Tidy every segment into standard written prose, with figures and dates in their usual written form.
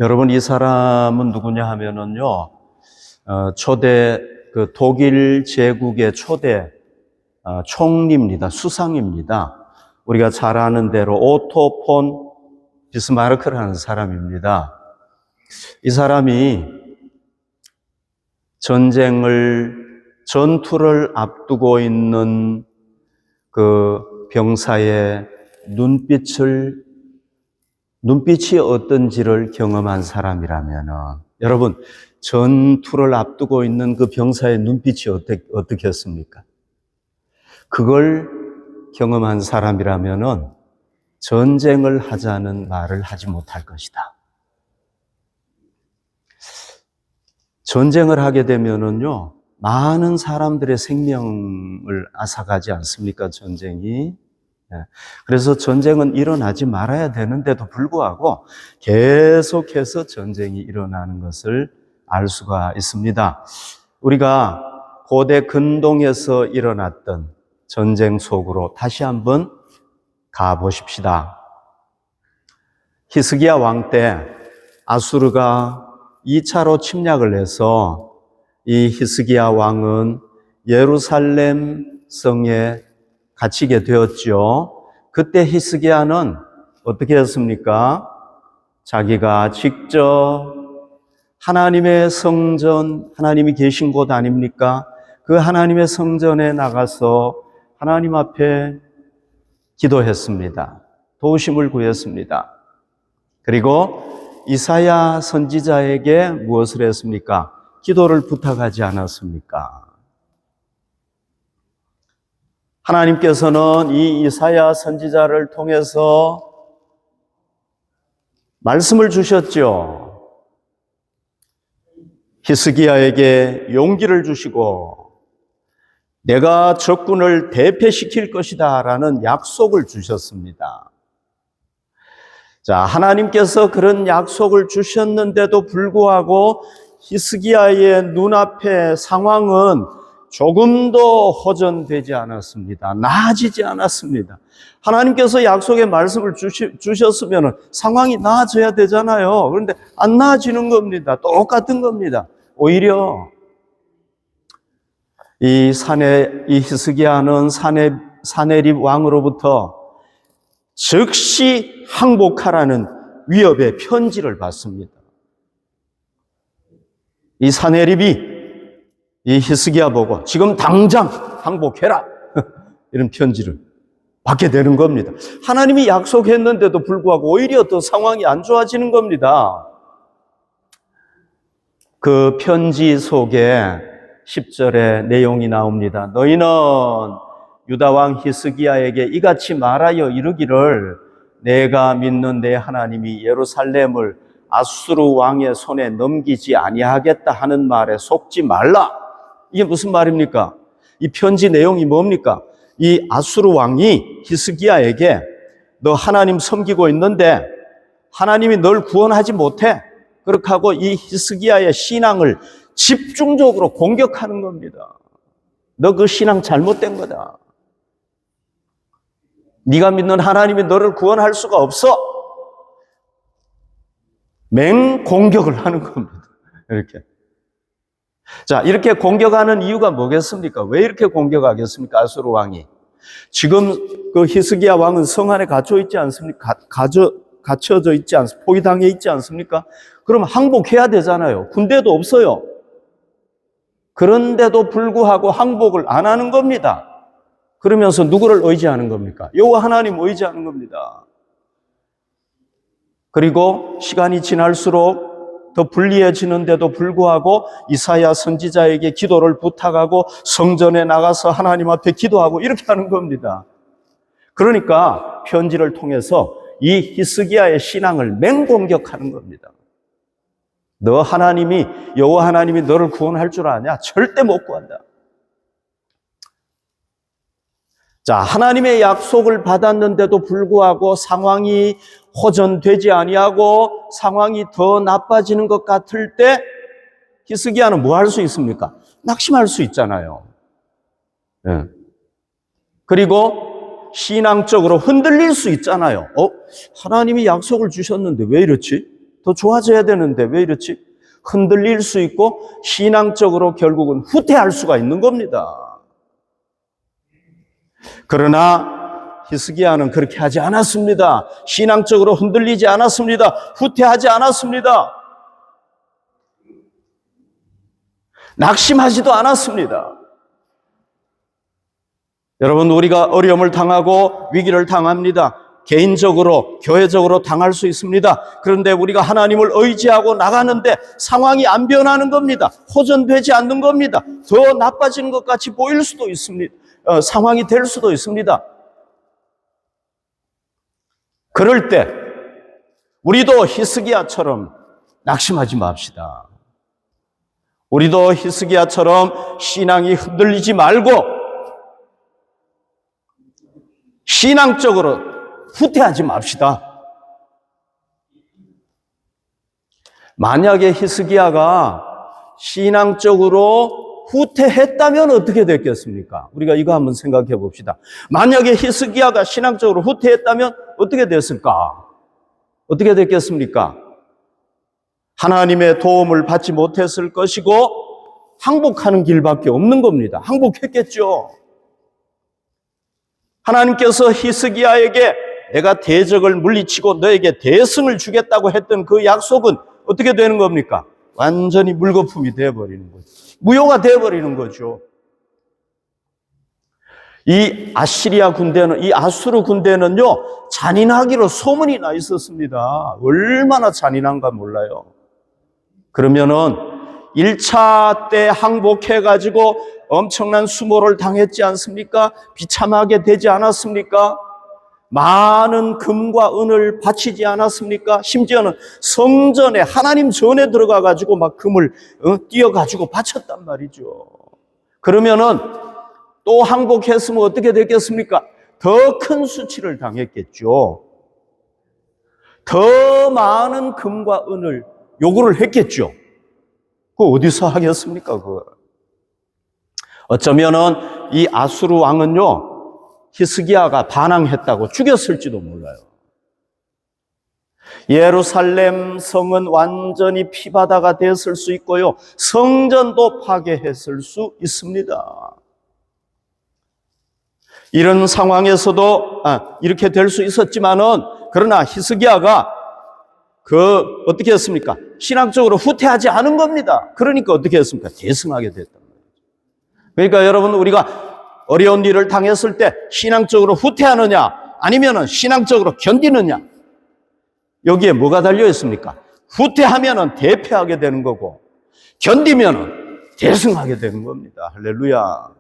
여러분, 이 사람은 누구냐 하면은요, 초대, 독일 제국의 초대 총리입니다. 수상입니다. 우리가 잘 아는 대로 오토 폰 비스마르크라는 사람입니다. 이 사람이 전투를 앞두고 있는 그 병사의 눈빛이 어떤지를 경험한 사람이라면은, 여러분, 전투를 앞두고 있는 그 병사의 눈빛이 어떻겠습니까? 그걸 경험한 사람이라면은 전쟁을 하자는 말을 하지 못할 것이다. 전쟁을 하게 되면은요, 많은 사람들의 생명을 앗아가지 않습니까, 전쟁이? 그래서 전쟁은 일어나지 말아야 되는데도 불구하고 계속해서 전쟁이 일어나는 것을 알 수가 있습니다. 우리가 고대 근동에서 일어났던 전쟁 속으로 다시 한번 가보십시다. 히스기야 왕 때 아수르가 2차로 침략을 해서 이 히스기야 왕은 예루살렘 성에 갇히게 되었죠. 그때 히스기야는 어떻게 했습니까? 자기가 직접 하나님의 성전, 하나님이 계신 곳 아닙니까? 그 하나님의 성전에 나가서 하나님 앞에 기도했습니다. 도우심을 구했습니다. 그리고 이사야 선지자에게 무엇을 했습니까? 기도를 부탁하지 않았습니까? 하나님께서는 이 이사야 선지자를 통해서 말씀을 주셨죠. 히스기야에게 용기를 주시고 내가 적군을 대패시킬 것이다 라는 약속을 주셨습니다. 자, 하나님께서 그런 약속을 주셨는데도 불구하고 히스기야의 눈앞의 상황은 조금도 호전되지 않았습니다. 나아지지 않았습니다. 하나님께서 약속의 말씀을 주셨으면 상황이 나아져야 되잖아요. 그런데 안 나아지는 겁니다. 똑같은 겁니다. 오히려 이 히스기야는 사네립 왕으로부터 즉시 항복하라는 위협의 편지를 받습니다. 이 사네립이 이 히스기야 보고 지금 당장 항복해라 이런 편지를 받게 되는 겁니다. 하나님이 약속했는데도 불구하고 오히려 더 상황이 안 좋아지는 겁니다. 그 편지 속에 10절에 내용이 나옵니다. 너희는 유다왕 히스기야에게 이같이 말하여 이르기를 내가 믿는 내 하나님이 예루살렘을 아수르 왕의 손에 넘기지 아니하겠다 하는 말에 속지 말라. 이게 무슨 말입니까? 이 편지 내용이 뭡니까? 이 아수르 왕이 히스기야에게 너 하나님 섬기고 있는데 하나님이 널 구원하지 못해. 그렇게 하고 이 히스기야의 신앙을 집중적으로 공격하는 겁니다. 너 그 신앙 잘못된 거다. 네가 믿는 하나님이 너를 구원할 수가 없어. 맹공격을 하는 겁니다. 이렇게. 자, 이렇게 공격하는 이유가 뭐겠습니까? 왜 이렇게 공격하겠습니까? 아수르 왕이. 지금 그 히스기야 왕은 성 안에 갇혀 있지 않습니까? 갇혀져 있지 않습니까? 포위당해 있지 않습니까? 그럼 항복해야 되잖아요. 군대도 없어요. 그런데도 불구하고 항복을 안 하는 겁니다. 그러면서 누구를 의지하는 겁니까? 여호와 하나님 의지하는 겁니다. 그리고 시간이 지날수록 더 불리해지는데도 불구하고 이사야 선지자에게 기도를 부탁하고 성전에 나가서 하나님 앞에 기도하고 이렇게 하는 겁니다. 그러니까 편지를 통해서 이 히스기야의 신앙을 맹공격하는 겁니다. 너 하나님이, 여호와 하나님이 너를 구원할 줄 아냐? 절대 못 구한다. 자, 하나님의 약속을 받았는데도 불구하고 상황이 호전되지 아니하고 상황이 더 나빠지는 것 같을 때 히스기야는 뭐 할 수 있습니까? 낙심할 수 있잖아요. 네. 그리고 신앙적으로 흔들릴 수 있잖아요. 하나님이 약속을 주셨는데 왜 이렇지? 더 좋아져야 되는데 왜 이렇지? 흔들릴 수 있고 신앙적으로 결국은 후퇴할 수가 있는 겁니다. 그러나 히스기야는 그렇게 하지 않았습니다. 신앙적으로 흔들리지 않았습니다. 후퇴하지 않았습니다. 낙심하지도 않았습니다. 여러분, 우리가 어려움을 당하고 위기를 당합니다. 개인적으로, 교회적으로 당할 수 있습니다. 그런데 우리가 하나님을 의지하고 나가는데 상황이 안 변하는 겁니다. 호전되지 않는 겁니다. 더 나빠지는 것 같이 보일 수도 있습니다. 상황이 될 수도 있습니다. 그럴 때 우리도 히스기야처럼 낙심하지 맙시다. 우리도 히스기야처럼 신앙이 흔들리지 말고 신앙적으로 후퇴하지 맙시다. 만약에 히스기야가 신앙적으로 후퇴했다면 어떻게 됐겠습니까? 우리가 이거 한번 생각해 봅시다. 만약에 히스기야가 신앙적으로 후퇴했다면 어떻게 됐을까? 어떻게 됐겠습니까? 하나님의 도움을 받지 못했을 것이고 항복하는 길밖에 없는 겁니다. 항복했겠죠. 하나님께서 히스기야에게 내가 대적을 물리치고 너에게 대승을 주겠다고 했던 그 약속은 어떻게 되는 겁니까? 완전히 물거품이 되어버리는 거죠. 무효가 되어버리는 거죠. 이 아시리아 군대는, 이 아수르 군대는요, 잔인하기로 소문이 나 있었습니다. 얼마나 잔인한가 몰라요. 그러면은 1차 때 항복해가지고 엄청난 수모를 당했지 않습니까? 비참하게 되지 않았습니까? 많은 금과 은을 바치지 않았습니까? 심지어는 성전에, 하나님 전에 들어가가지고 막 금을 띄어가지고 바쳤단 말이죠. 그러면은 또 항복했으면 어떻게 됐겠습니까? 더 큰 수치를 당했겠죠. 더 많은 금과 은을 요구를 했겠죠. 그거 어디서 하겠습니까, 그걸? 어쩌면은 이 아수르 왕은요, 히스기야가 반항했다고 죽였을지도 몰라요. 예루살렘 성은 완전히 피바다가 됐을 수 있고요, 성전도 파괴했을 수 있습니다. 이런 상황에서도 이렇게 될 수 있었지만은, 그러나 히스기야가 어떻게 했습니까? 신앙적으로 후퇴하지 않은 겁니다. 그러니까 어떻게 했습니까? 대승하게 됐단 말이죠. 그러니까 여러분, 우리가 어려운 일을 당했을 때 신앙적으로 후퇴하느냐, 아니면은 신앙적으로 견디느냐, 여기에 뭐가 달려 있습니까? 후퇴하면은 대패하게 되는 거고, 견디면은 대승하게 되는 겁니다. 할렐루야.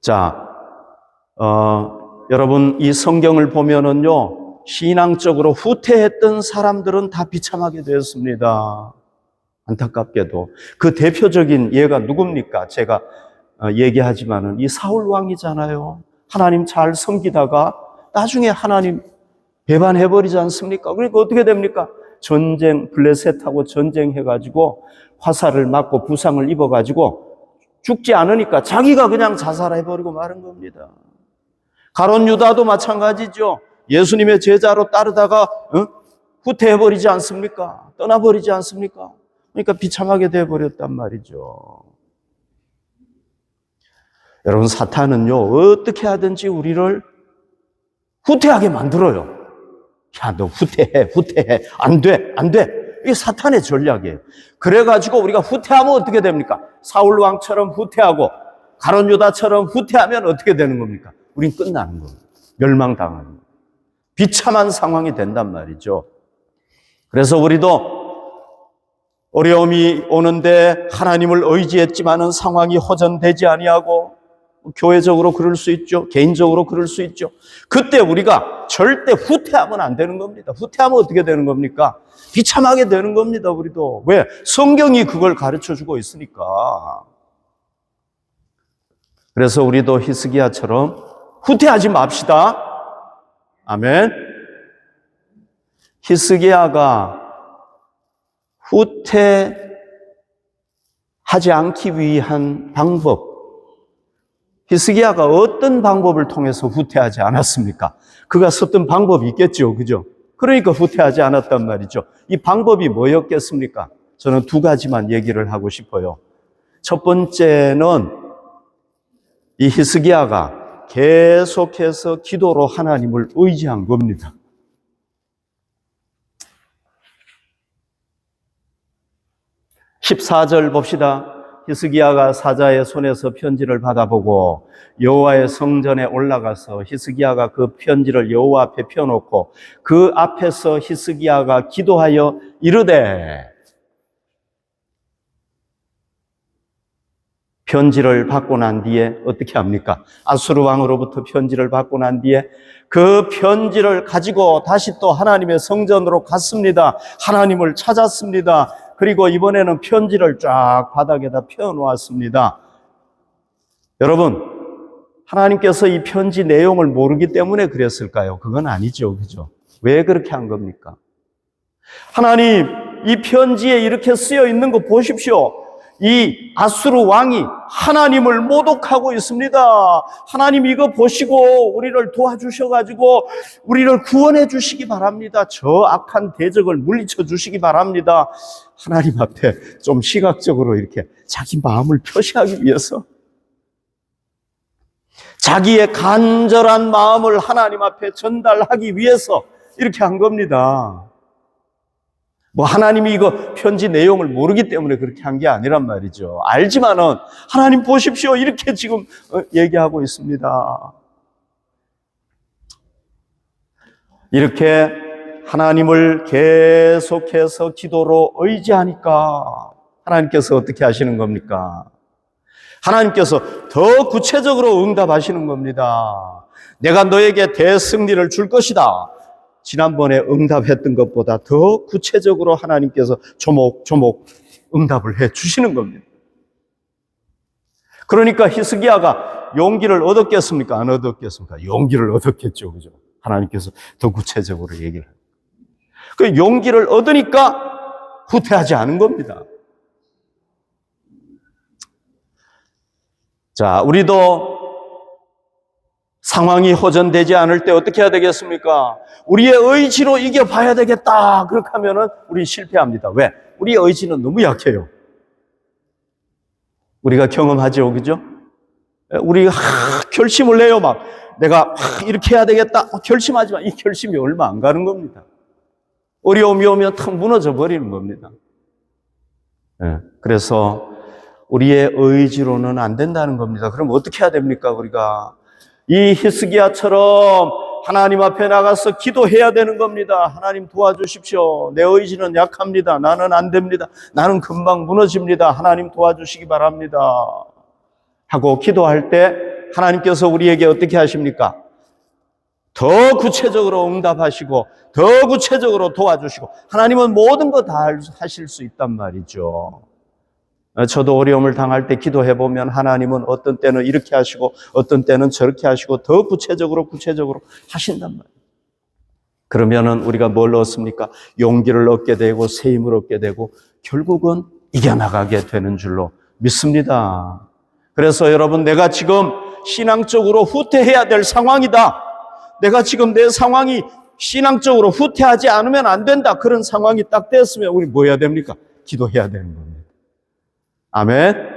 자, 여러분, 이 성경을 보면은요, 신앙적으로 후퇴했던 사람들은 다 비참하게 되었습니다. 안타깝게도. 그 대표적인 예가 누굽니까? 제가 얘기하지만은 이 사울 왕이잖아요. 하나님 잘 섬기다가 나중에 하나님 배반해버리지 않습니까? 그러니까 어떻게 됩니까? 블레셋하고 전쟁해가지고 화살을 맞고 부상을 입어가지고 죽지 않으니까 자기가 그냥 자살해버리고 마는 겁니다. 가룟 유다도 마찬가지죠. 예수님의 제자로 따르다가 후퇴해버리지 않습니까? 떠나버리지 않습니까? 그러니까 비참하게 되어버렸단 말이죠. 여러분, 사탄은요, 어떻게 하든지 우리를 후퇴하게 만들어요. 야, 너 후퇴해. 안 돼. 이게 사탄의 전략이에요. 그래가지고 우리가 후퇴하면 어떻게 됩니까? 사울 왕처럼 후퇴하고 가룟 유다처럼 후퇴하면 어떻게 되는 겁니까? 우린 끝나는 겁니다. 멸망당하는 겁니다. 비참한 상황이 된단 말이죠. 그래서 우리도 어려움이 오는데 하나님을 의지했지만은 상황이 호전되지 아니하고, 교회적으로 그럴 수 있죠. 개인적으로 그럴 수 있죠. 그때 우리가 절대 후퇴하면 안 되는 겁니다. 후퇴하면 어떻게 되는 겁니까? 비참하게 되는 겁니다, 우리도. 왜? 성경이 그걸 가르쳐 주고 있으니까. 그래서 우리도 히스기야처럼 후퇴하지 맙시다. 아멘. 히스기야가 후퇴하지 않기 위한 방법, 히스기야가 어떤 방법을 통해서 후퇴하지 않았습니까? 그가 썼던 방법이 있겠죠. 그죠? 그러니까 후퇴하지 않았단 말이죠. 이 방법이 뭐였겠습니까? 저는 두 가지만 얘기를 하고 싶어요. 첫 번째는 이 히스기야가 계속해서 기도로 하나님을 의지한 겁니다. 14절 봅시다. 히스기야가 사자의 손에서 편지를 받아보고 여호와의 성전에 올라가서 히스기야가 그 편지를 여호와 앞에 펴놓고 그 앞에서 히스기야가 기도하여 이르되, 편지를 받고 난 뒤에 어떻게 합니까? 아수르 왕으로부터 편지를 받고 난 뒤에 그 편지를 가지고 다시 또 하나님의 성전으로 갔습니다. 하나님을 찾았습니다. 그리고 이번에는 편지를 쫙 바닥에다 펴놓았습니다. 여러분, 하나님께서 이 편지 내용을 모르기 때문에 그랬을까요? 그건 아니죠. 그죠? 왜 그렇게 한 겁니까? 하나님, 이 편지에 이렇게 쓰여 있는 거 보십시오. 이 아수르 왕이 하나님을 모독하고 있습니다. 하나님 이거 보시고 우리를 도와주셔가지고 우리를 구원해 주시기 바랍니다. 저 악한 대적을 물리쳐 주시기 바랍니다. 하나님 앞에 좀 시각적으로 이렇게 자기 마음을 표시하기 위해서, 자기의 간절한 마음을 하나님 앞에 전달하기 위해서 이렇게 한 겁니다. 뭐 하나님이 이거 편지 내용을 모르기 때문에 그렇게 한 게 아니란 말이죠. 알지만은 하나님 보십시오, 이렇게 지금 얘기하고 있습니다. 이렇게 하나님을 계속해서 기도로 의지하니까 하나님께서 어떻게 하시는 겁니까? 하나님께서 더 구체적으로 응답하시는 겁니다. 내가 너에게 대승리를 줄 것이다. 지난번에 응답했던 것보다 더 구체적으로 하나님께서 조목조목 응답을 해 주시는 겁니다. 그러니까 히스기야가 용기를 얻었겠습니까? 안 얻었겠습니까? 용기를 얻었겠죠. 그죠? 하나님께서 더 구체적으로 얘기를 해요. 그 용기를 얻으니까 후퇴하지 않은 겁니다. 자, 우리도 상황이 호전되지 않을 때 어떻게 해야 되겠습니까? 우리의 의지로 이겨봐야 되겠다. 그렇게 하면은 우리 실패합니다. 왜? 우리의 의지는 너무 약해요. 우리가 경험하죠. 그죠? 우리 결심을 내요. 막 내가 이렇게 해야 되겠다. 결심하지만 이 결심이 얼마 안 가는 겁니다. 어려움이 오면 탁 무너져 버리는 겁니다. 그래서 우리의 의지로는 안 된다는 겁니다. 그럼 어떻게 해야 됩니까? 우리가 이 히스기야처럼 하나님 앞에 나가서 기도해야 되는 겁니다. 하나님 도와주십시오. 내 의지는 약합니다. 나는 안 됩니다. 나는 금방 무너집니다. 하나님 도와주시기 바랍니다. 하고 기도할 때 하나님께서 우리에게 어떻게 하십니까? 더 구체적으로 응답하시고 더 구체적으로 도와주시고, 하나님은 모든 거 다 하실 수 있단 말이죠. 저도 어려움을 당할 때 기도해보면 하나님은 어떤 때는 이렇게 하시고 어떤 때는 저렇게 하시고 더 구체적으로 하신단 말이에요. 그러면은 우리가 뭘 얻습니까? 용기를 얻게 되고 새 힘을 얻게 되고 결국은 이겨나가게 되는 줄로 믿습니다. 그래서 여러분, 내가 지금 신앙적으로 후퇴해야 될 상황이다. 내가 지금 내 상황이 신앙적으로 후퇴하지 않으면 안 된다. 그런 상황이 딱 됐으면 우리 뭐 해야 됩니까? 기도해야 되는 겁니다. 아멘.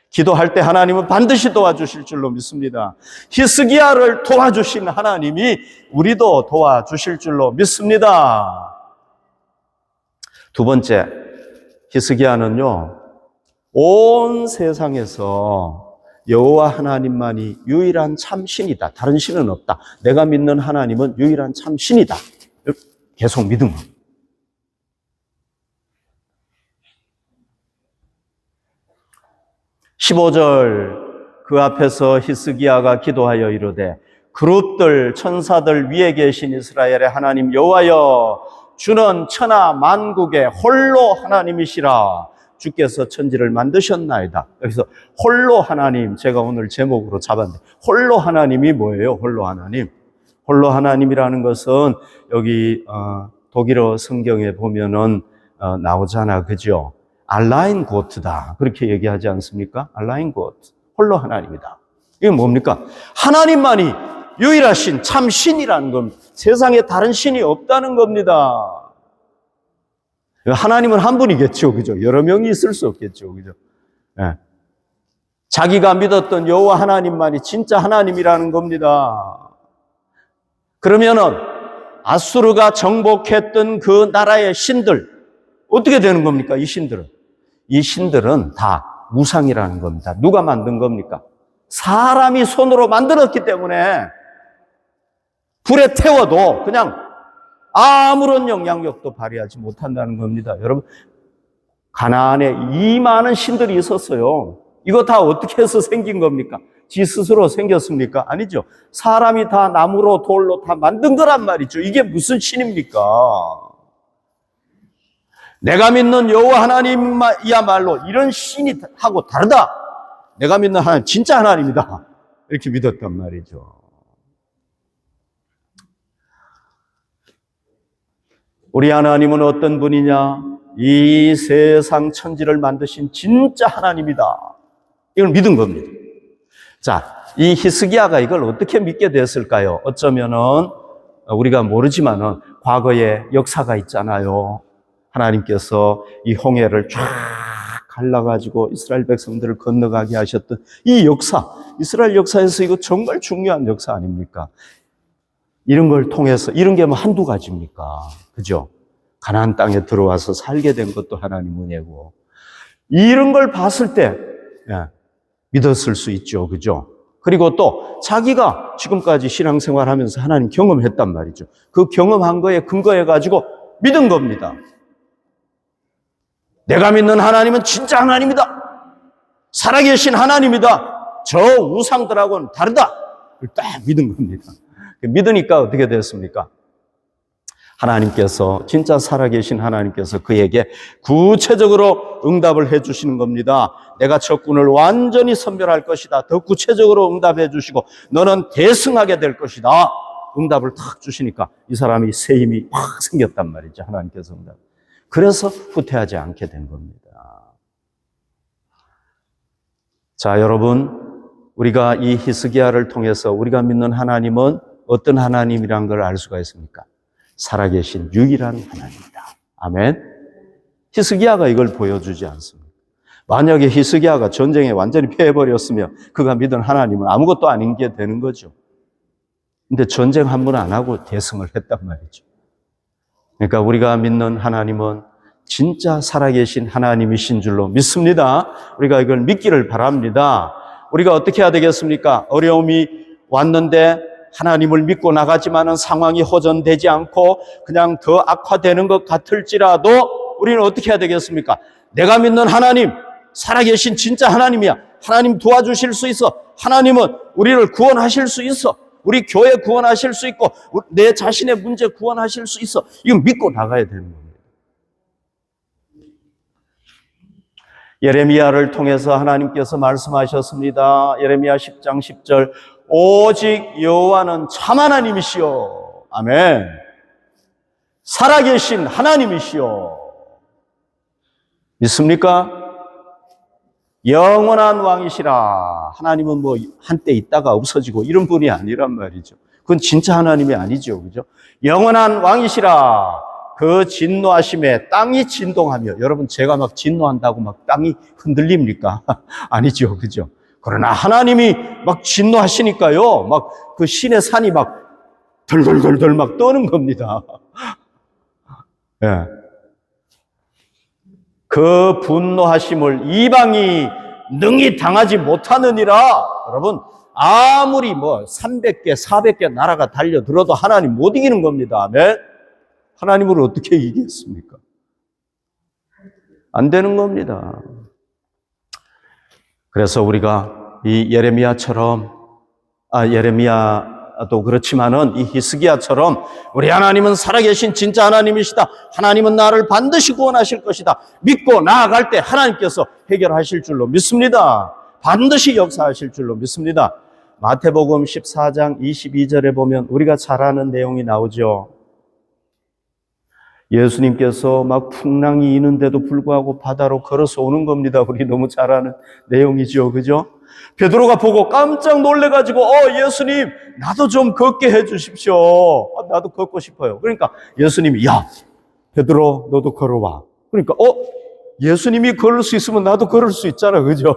기도할 때 하나님은 반드시 도와주실 줄로 믿습니다. 히스기야를 도와주신 하나님이 우리도 도와주실 줄로 믿습니다. 두 번째, 히스기야는요, 온 세상에서 여호와 하나님만이 유일한 참 신이다. 다른 신은 없다. 내가 믿는 하나님은 유일한 참 신이다. 계속 믿음. 15절, 그 앞에서 히스기야가 기도하여 이르되, 그룹들 천사들 위에 계신 이스라엘의 하나님 여호와여, 주는 천하 만국의 홀로 하나님이시라. 주께서 천지를 만드셨나이다. 여기서 홀로 하나님, 제가 오늘 제목으로 잡았는데, 홀로 하나님이 뭐예요? 홀로 하나님. 홀로 하나님이라는 것은 여기 독일어 성경에 보면은 나오잖아, 그죠? 알라인 고트다, 그렇게 얘기하지 않습니까? 알라인 고트, 홀로 하나님이다. 이게 뭡니까? 하나님만이 유일하신 참 신이라는 겁니다. 세상에 다른 신이 없다는 겁니다. 하나님은 한 분이겠죠, 그죠? 여러 명이 있을 수 없겠죠, 그죠? 예. 자기가 믿었던 여호와 하나님만이 진짜 하나님이라는 겁니다. 그러면은 아수르가 정복했던 그 나라의 신들 어떻게 되는 겁니까? 이 신들은 다 우상이라는 겁니다. 누가 만든 겁니까? 사람이 손으로 만들었기 때문에 불에 태워도 그냥 아무런 영향력도 발휘하지 못한다는 겁니다. 여러분, 가나안에 이 많은 신들이 있었어요. 이거 다 어떻게 해서 생긴 겁니까? 지 스스로 생겼습니까? 아니죠. 사람이 다 나무로 돌로 다 만든 거란 말이죠. 이게 무슨 신입니까? 내가 믿는 여호와 하나님이야말로 이런 신이 하고 다르다. 내가 믿는 하나님 진짜 하나님이다. 이렇게 믿었단 말이죠. 우리 하나님은 어떤 분이냐? 이 세상 천지를 만드신 진짜 하나님이다. 이걸 믿은 겁니다. 자, 이 히스기야가 이걸 어떻게 믿게 됐을까요? 어쩌면은 우리가 모르지만은 과거에 역사가 있잖아요. 하나님께서 이 홍해를 쫙 갈라가지고 이스라엘 백성들을 건너가게 하셨던 이 역사, 이스라엘 역사에서 이거 정말 중요한 역사 아닙니까? 이런 걸 통해서, 이런 게 뭐 한두 가지입니까? 그죠? 가나안 땅에 들어와서 살게 된 것도 하나님 은혜고. 이런 걸 봤을 때, 믿었을 수 있죠. 그죠? 그리고 또 자기가 지금까지 신앙생활 하면서 하나님 경험했단 말이죠. 그 경험한 거에 근거해가지고 믿은 겁니다. 내가 믿는 하나님은 진짜 하나님이다. 살아계신 하나님이다. 저 우상들하고는 다르다. 딱 믿은 겁니다. 믿으니까 어떻게 됐습니까? 하나님께서, 진짜 살아계신 하나님께서 그에게 구체적으로 응답을 해 주시는 겁니다. 내가 적군을 완전히 섬멸할 것이다. 더 구체적으로 응답해 주시고 너는 대승하게 될 것이다. 응답을 탁 주시니까 이 사람이 새 힘이 확 생겼단 말이죠. 하나님께서 응답. 그래서 후퇴하지 않게 된 겁니다. 자, 여러분, 우리가 이 히스기야를 통해서 우리가 믿는 하나님은 어떤 하나님이란 걸 알 수가 있습니까? 살아계신 유일한 하나님이다. 아멘. 히스기야가 이걸 보여주지 않습니다. 만약에 히스기야가 전쟁에 완전히 패해버렸으면 그가 믿은 하나님은 아무것도 아닌 게 되는 거죠. 근데 전쟁 한 번 안 하고 대승을 했단 말이죠. 그러니까 우리가 믿는 하나님은 진짜 살아계신 하나님이신 줄로 믿습니다. 우리가 이걸 믿기를 바랍니다. 우리가 어떻게 해야 되겠습니까? 어려움이 왔는데 하나님을 믿고 나가지만은 상황이 호전되지 않고 그냥 더 악화되는 것 같을지라도 우리는 어떻게 해야 되겠습니까? 내가 믿는 하나님, 살아계신 진짜 하나님이야. 하나님 도와주실 수 있어. 하나님은 우리를 구원하실 수 있어. 우리 교회 구원하실 수 있고 내 자신의 문제 구원하실 수 있어. 이거 믿고 나가야 되는 겁니다. 예레미야를 통해서 하나님께서 말씀하셨습니다. 예레미야 10장 10절 오직 여호와는 참 하나님이시여. 아멘. 살아계신 하나님이시여. 믿습니까? 영원한 왕이시라. 하나님은 뭐 한때 있다가 없어지고 이런 분이 아니란 말이죠. 그건 진짜 하나님이 아니죠. 그죠? 영원한 왕이시라. 그 진노하심에 땅이 진동하며, 여러분 제가 막 진노한다고 막 땅이 흔들립니까? 아니죠. 그죠? 그러나 하나님이 막 진노하시니까요. 막 그 신의 산이 막 덜덜덜덜 막 떠는 겁니다. 예. 그 분노하심을 이방이 능히 당하지 못하느니라. 여러분, 아무리 뭐 300개, 400개 나라가 달려들어도 하나님 못 이기는 겁니다. 아멘? 하나님을 어떻게 이기겠습니까? 안 되는 겁니다. 그래서 우리가 이 예레미야도 그렇지만은 이 히스기야처럼 우리 하나님은 살아계신 진짜 하나님이시다. 하나님은 나를 반드시 구원하실 것이다. 믿고 나아갈 때 하나님께서 해결하실 줄로 믿습니다. 반드시 역사하실 줄로 믿습니다. 마태복음 14장 22절에 보면 우리가 잘 아는 내용이 나오죠. 예수님께서 막 풍랑이 있는데도 불구하고 바다로 걸어서 오는 겁니다. 우리 너무 잘 아는 내용이죠. 그죠? 베드로가 보고 깜짝 놀래가지고 예수님 나도 좀 걷게 해주십시오. 나도 걷고 싶어요. 그러니까 예수님이 야 베드로 너도 걸어와. 그러니까 예수님이 걸을 수 있으면 나도 걸을 수 있잖아. 그죠?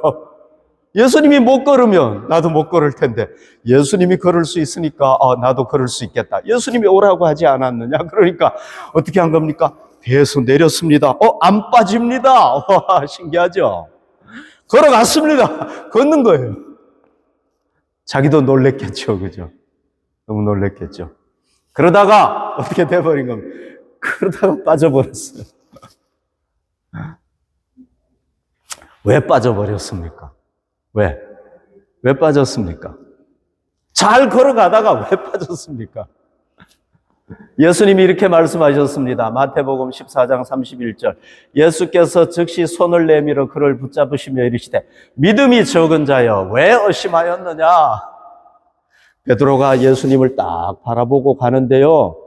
예수님이 못 걸으면 나도 못 걸을 텐데 예수님이 걸을 수 있으니까 나도 걸을 수 있겠다. 예수님이 오라고 하지 않았느냐? 그러니까 어떻게 한 겁니까? 배에서 내렸습니다. 안 빠집니다. 와, 신기하죠? 걸어갔습니다. 걷는 거예요. 자기도 놀랬겠죠. 그죠? 너무 놀랬겠죠. 그러다가 어떻게 돼버린 겁니까? 그러다가 빠져버렸어요. 왜 빠져버렸습니까? 왜 빠졌습니까? 잘 걸어가다가 왜 빠졌습니까? 예수님이 이렇게 말씀하셨습니다. 마태복음 14장 31절. 예수께서 즉시 손을 내밀어 그를 붙잡으시며 이르시되 믿음이 적은 자여 왜 의심하였느냐? 베드로가 예수님을 딱 바라보고 가는데요.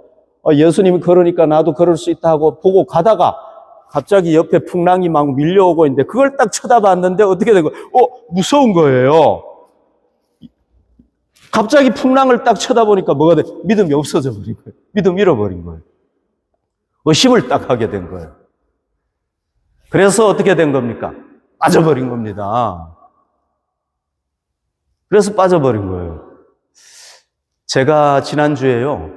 예수님이 걸으니까 나도 걸을 수 있다고 보고 가다가 갑자기 옆에 풍랑이 막 밀려오고 있는데 그걸 딱 쳐다봤는데 어떻게 된 거예요? 무서운 거예요. 갑자기 풍랑을 딱 쳐다보니까 뭐가 돼? 믿음이 없어져 버린 거예요. 믿음 잃어버린 거예요. 의심을 딱 하게 된 거예요. 그래서 어떻게 된 겁니까? 빠져버린 겁니다. 그래서 빠져버린 거예요. 제가 지난주에요.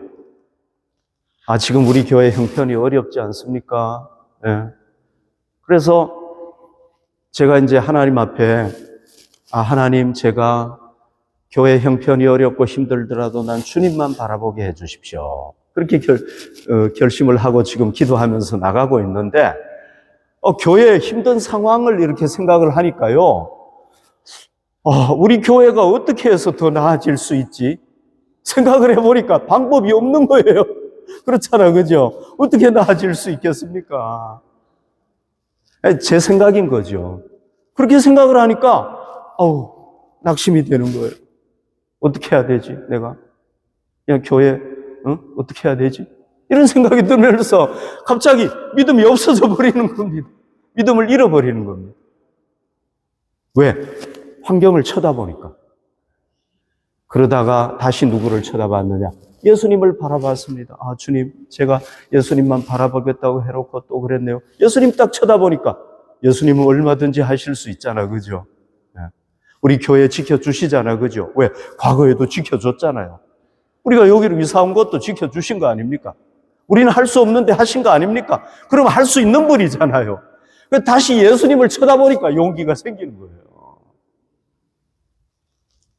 지금 우리 교회 형편이 어렵지 않습니까? 네. 그래서 제가 이제 하나님 앞에 하나님 제가 교회 형편이 어렵고 힘들더라도 난 주님만 바라보게 해 주십시오. 그렇게 결심을 하고 지금 기도하면서 나가고 있는데 교회의 힘든 상황을 이렇게 생각을 하니까요. 우리 교회가 어떻게 해서 더 나아질 수 있지? 생각을 해보니까 방법이 없는 거예요. 그렇잖아요. 그죠? 어떻게 나아질 수 있겠습니까? 제 생각인 거죠. 그렇게 생각을 하니까 낙심이 되는 거예요. 어떻게 해야 되지? 내가 그냥 교회 어떻게 해야 되지? 이런 생각이 들면서 갑자기 믿음이 없어져 버리는 겁니다. 믿음을 잃어버리는 겁니다. 왜? 환경을 쳐다보니까. 그러다가 다시 누구를 쳐다봤느냐? 예수님을 바라봤습니다. 주님, 제가 예수님만 바라보겠다고 해놓고 또 그랬네요. 예수님 딱 쳐다보니까 예수님은 얼마든지 하실 수 있잖아. 그죠? 우리 교회 지켜주시잖아. 그죠? 왜? 과거에도 지켜줬잖아요. 우리가 여기로 이사 온 것도 지켜주신 거 아닙니까? 우리는 할 수 없는데 하신 거 아닙니까? 그럼 할 수 있는 분이잖아요. 다시 예수님을 쳐다보니까 용기가 생기는 거예요.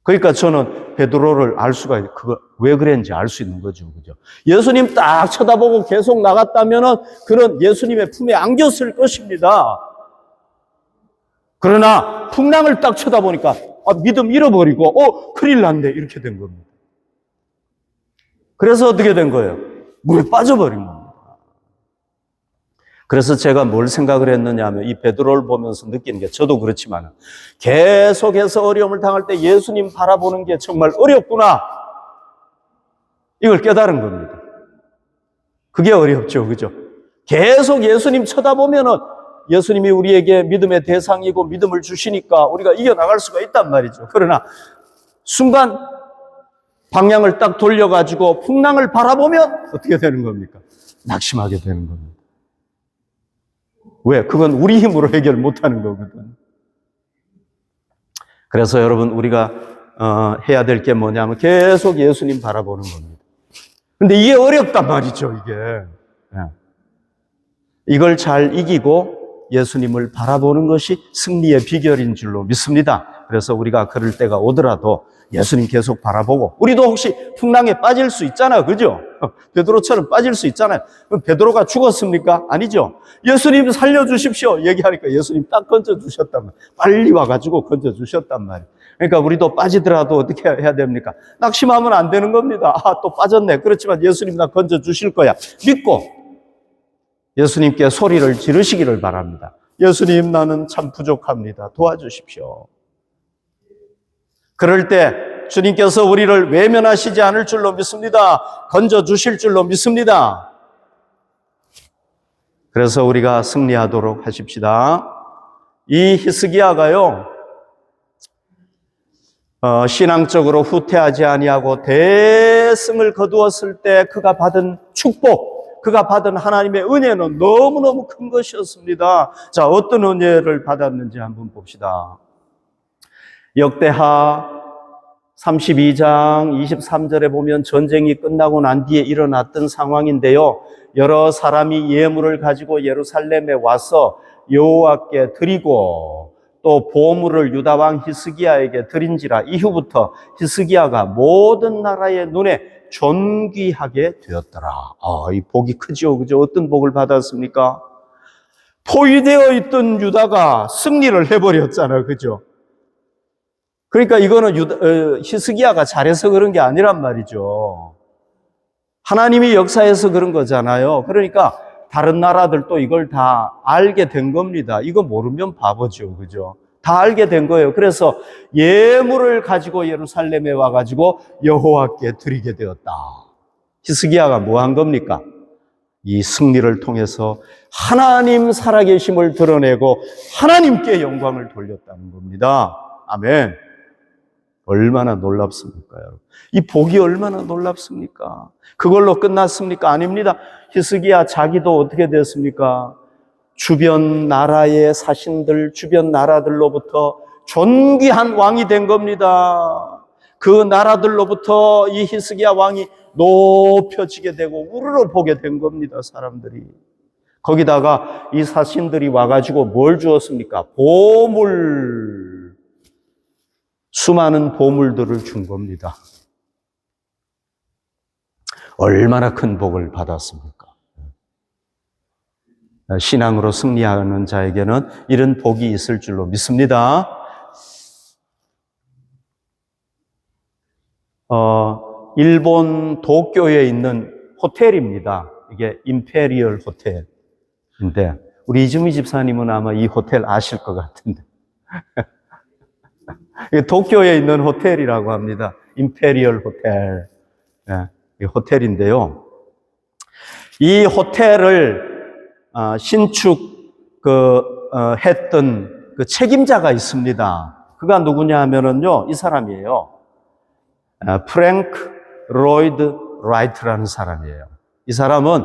그러니까 저는 베드로를 알 수가 있어요. 그거 왜 그랬는지 알 수 있는 거죠. 그죠? 예수님 딱 쳐다보고 계속 나갔다면은 그런 예수님의 품에 안겼을 것입니다. 그러나 풍랑을 딱 쳐다보니까 믿음 잃어버리고 큰일 났네 이렇게 된 겁니다. 그래서 어떻게 된 거예요? 물에 빠져버린 겁니다. 그래서 제가 뭘 생각을 했느냐 하면 이 베드로를 보면서 느끼는 게 저도 그렇지만 계속해서 어려움을 당할 때 예수님 바라보는 게 정말 어렵구나. 이걸 깨달은 겁니다. 그게 어렵죠. 그죠? 계속 예수님 쳐다보면은 예수님이 우리에게 믿음의 대상이고 믿음을 주시니까 우리가 이겨나갈 수가 있단 말이죠. 그러나 순간 방향을 딱 돌려가지고 풍랑을 바라보면 어떻게 되는 겁니까? 낙심하게 되는 겁니다. 왜? 그건 우리 힘으로 해결 못하는 거거든. 그래서 여러분 우리가 해야 될 게 뭐냐면 계속 예수님 바라보는 겁니다. 근데 이게 어렵단 말이죠. 이게. 이걸 잘 이기고 예수님을 바라보는 것이 승리의 비결인 줄로 믿습니다. 그래서 우리가 그럴 때가 오더라도 예수님 계속 바라보고 우리도 혹시 풍랑에 빠질 수 있잖아요. 그죠? 베드로처럼 빠질 수 있잖아요. 그럼 베드로가 죽었습니까? 아니죠. 예수님 살려주십시오 얘기하니까 예수님 딱 건져주셨단 말이에요. 빨리 와가지고 건져주셨단 말이에요. 그러니까 우리도 빠지더라도 어떻게 해야 됩니까? 낙심하면 안 되는 겁니다. 또 빠졌네. 그렇지만 예수님 나 건져주실 거야. 믿고 예수님께 소리를 지르시기를 바랍니다. 예수님 나는 참 부족합니다. 도와주십시오. 그럴 때 주님께서 우리를 외면하시지 않을 줄로 믿습니다. 건져주실 줄로 믿습니다. 그래서 우리가 승리하도록 하십시다. 이 히스기야가요, 신앙적으로 후퇴하지 아니하고 대승을 거두었을 때 그가 받은 축복, 그가 받은 하나님의 은혜는 너무너무 큰 것이었습니다. 자, 어떤 은혜를 받았는지 한번 봅시다. 역대하 32장 23절에 보면 전쟁이 끝나고 난 뒤에 일어났던 상황인데요. 여러 사람이 예물을 가지고 예루살렘에 와서 여호와께 드리고 또 보물을 유다 왕 히스기야에게 드린지라 이후부터 히스기야가 모든 나라의 눈에 존귀하게 되었더라. 이 복이 크죠. 그죠? 어떤 복을 받았습니까? 포위되어 있던 유다가 승리를 해버렸잖아요. 그죠? 그러니까 이거는 히스기야가 잘해서 그런 게 아니란 말이죠. 하나님이 역사해서 그런 거잖아요. 그러니까 다른 나라들도 이걸 다 알게 된 겁니다. 이거 모르면 바보죠. 그죠? 다 알게 된 거예요. 그래서 예물을 가지고 예루살렘에 와가지고 여호와께 드리게 되었다. 히스기야가 뭐 한 겁니까? 이 승리를 통해서 하나님 살아계심을 드러내고 하나님께 영광을 돌렸다는 겁니다. 아멘. 얼마나 놀랍습니까, 여러분? 이 복이 얼마나 놀랍습니까? 그걸로 끝났습니까? 아닙니다. 히스기야 자기도 어떻게 됐습니까? 주변 나라의 사신들, 주변 나라들로부터 존귀한 왕이 된 겁니다. 그 나라들로부터 이 히스기야 왕이 높여지게 되고 우러러 보게 된 겁니다, 사람들이. 거기다가 이 사신들이 와가지고 뭘 주었습니까? 보물. 수많은 보물들을 준 겁니다. 얼마나 큰 복을 받았습니까? 신앙으로 승리하는 자에게는 이런 복이 있을 줄로 믿습니다. 일본 도쿄에 있는 호텔입니다. 이게 임페리얼 호텔인데 우리 이주미 집사님은 아마 이 호텔 아실 것 같은데 도쿄에 있는 호텔이라고 합니다. 임페리얼 호텔. 이 호텔인데요. 이 호텔을 신축 했던 그 책임자가 있습니다. 그가 누구냐 하면은요, 이 사람이에요. 프랭크 로이드 라이트라는 사람이에요. 이 사람은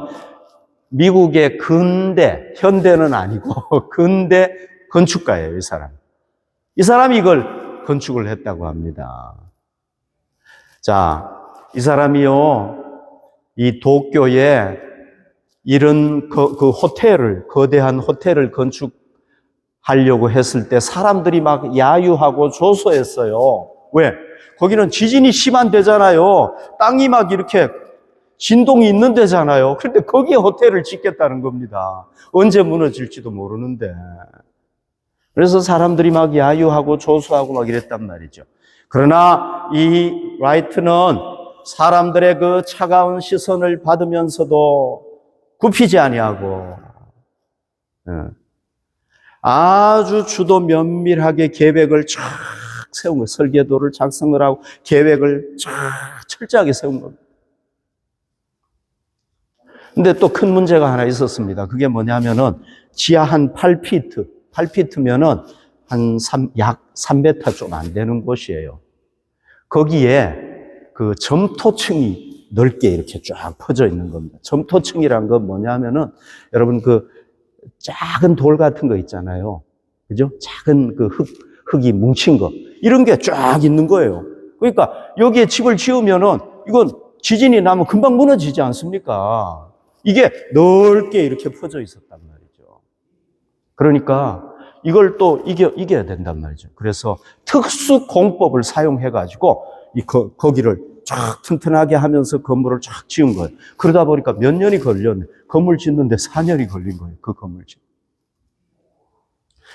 미국의 근대, 현대는 아니고 근대 건축가예요, 이 사람. 이 사람이 이걸 건축을 했다고 합니다. 자, 이 사람이요, 이 도쿄에 이런 그 호텔을, 거대한 호텔을 건축하려고 했을 때 사람들이 막 야유하고 조소했어요. 왜? 거기는 지진이 심한 데잖아요. 땅이 막 이렇게 진동이 있는 데잖아요. 그런데 거기에 호텔을 짓겠다는 겁니다. 언제 무너질지도 모르는데. 그래서 사람들이 막 야유하고 조소하고 막 이랬단 말이죠. 그러나 이 라이트는 사람들의 그 차가운 시선을 받으면서도 굽히지 아니하고 아주 주도 면밀하게 계획을 쫙 세운 거예요. 설계도를 작성을 하고 계획을 쫙 철저하게 세운 겁니다. 근데 또 큰 문제가 하나 있었습니다. 그게 뭐냐면은 지하 한 8피트면은 약 3m 좀 안 되는 곳이에요. 거기에 그 점토층이 넓게 이렇게 쫙 퍼져 있는 겁니다. 점토층이란 건 뭐냐면은 여러분 그 작은 돌 같은 거 있잖아요. 그죠? 작은 그 흙이 뭉친 거. 이런 게 쫙 있는 거예요. 그러니까 여기에 집을 지으면은 이건 지진이 나면 금방 무너지지 않습니까? 이게 넓게 이렇게 퍼져 있었단 말이죠. 그러니까 이걸 또 이겨야 된단 말이죠. 그래서 특수 공법을 사용해가지고 거기를 쫙 튼튼하게 하면서 건물을 쫙 지은 거예요. 그러다 보니까 몇 년이 걸렸네. 건물 짓는데 4년이 걸린 거예요. 그 건물 짓.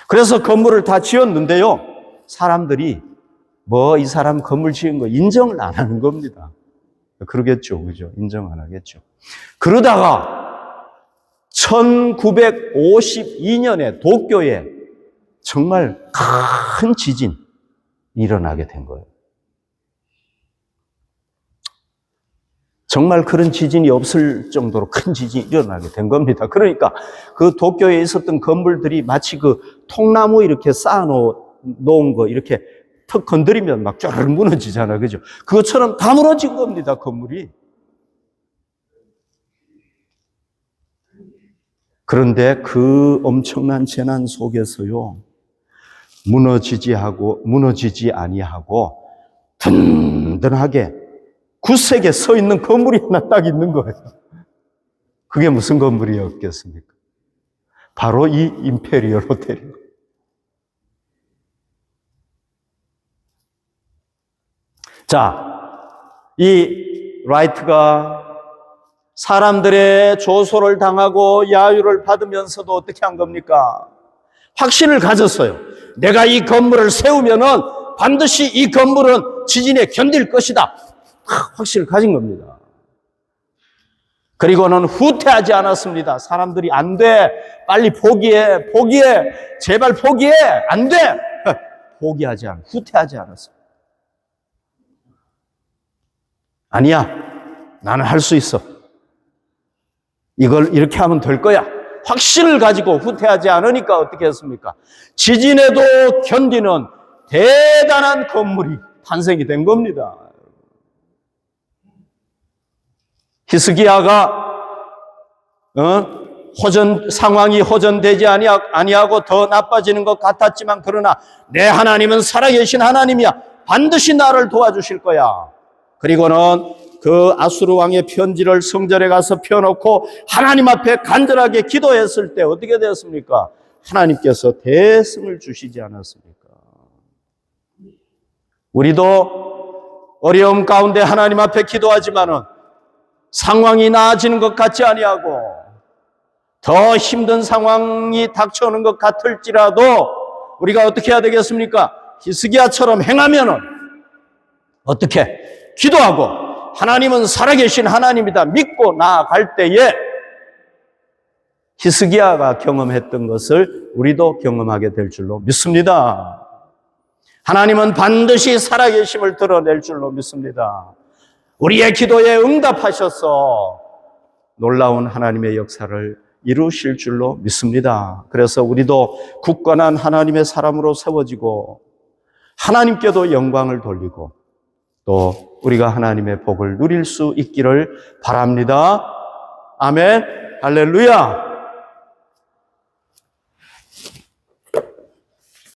그래서 건물을 다 지었는데요. 사람들이 이 사람 건물 지은 거 인정을 안 하는 겁니다. 그러겠죠. 그죠? 인정 안 하겠죠. 그러다가 1952년에 도쿄에 정말 큰 지진이 일어나게 된 거예요. 정말 그런 지진이 없을 정도로 큰 지진이 일어나게 된 겁니다. 그러니까 그 도쿄에 있었던 건물들이 마치 그 통나무 이렇게 쌓아놓은 거 이렇게 턱 건드리면 막 쫙 무너지잖아. 그죠? 그것처럼 다 무너진 겁니다, 건물이. 그런데 그 엄청난 재난 속에서요, 무너지지 아니하고 든든하게 굳세게 서 있는 건물이 하나 딱 있는 거예요. 그게 무슨 건물이었겠습니까? 바로 이 임페리얼 호텔이에요. 자, 이 라이트가 사람들의 조소를 당하고 야유를 받으면서도 어떻게 한 겁니까? 확신을 가졌어요. 내가 이 건물을 세우면은 반드시 이 건물은 지진에 견딜 것이다. 확신을 가진 겁니다. 그리고는 후퇴하지 않았습니다. 사람들이 안 돼. 빨리 포기해. 제발 포기해. 안 돼. 후퇴하지 않았습니다. 아니야. 나는 할 수 있어. 이걸 이렇게 하면 될 거야. 확신을 가지고 후퇴하지 않으니까 어떻게 했습니까? 지진에도 견디는 대단한 건물이 탄생이 된 겁니다. 히스기야가 상황이 호전되지 아니하고 더 나빠지는 것 같았지만 그러나 내 하나님은 살아계신 하나님이야. 반드시 나를 도와주실 거야. 그리고는 그 아수르 왕의 편지를 성전에 가서 펴놓고 하나님 앞에 간절하게 기도했을 때 어떻게 되었습니까? 하나님께서 대승을 주시지 않았습니까? 우리도 어려움 가운데 하나님 앞에 기도하지만은 상황이 나아지는 것 같지 아니하고 더 힘든 상황이 닥쳐오는 것 같을지라도 우리가 어떻게 해야 되겠습니까? 히스기야처럼 행하면은 어떻게? 기도하고 하나님은 살아계신 하나님이다 믿고 나아갈 때에 히스기야가 경험했던 것을 우리도 경험하게 될 줄로 믿습니다. 하나님은 반드시 살아계심을 드러낼 줄로 믿습니다. 우리의 기도에 응답하셔서 놀라운 하나님의 역사를 이루실 줄로 믿습니다. 그래서 우리도 굳건한 하나님의 사람으로 세워지고 하나님께도 영광을 돌리고 또 우리가 하나님의 복을 누릴 수 있기를 바랍니다. 아멘. 할렐루야.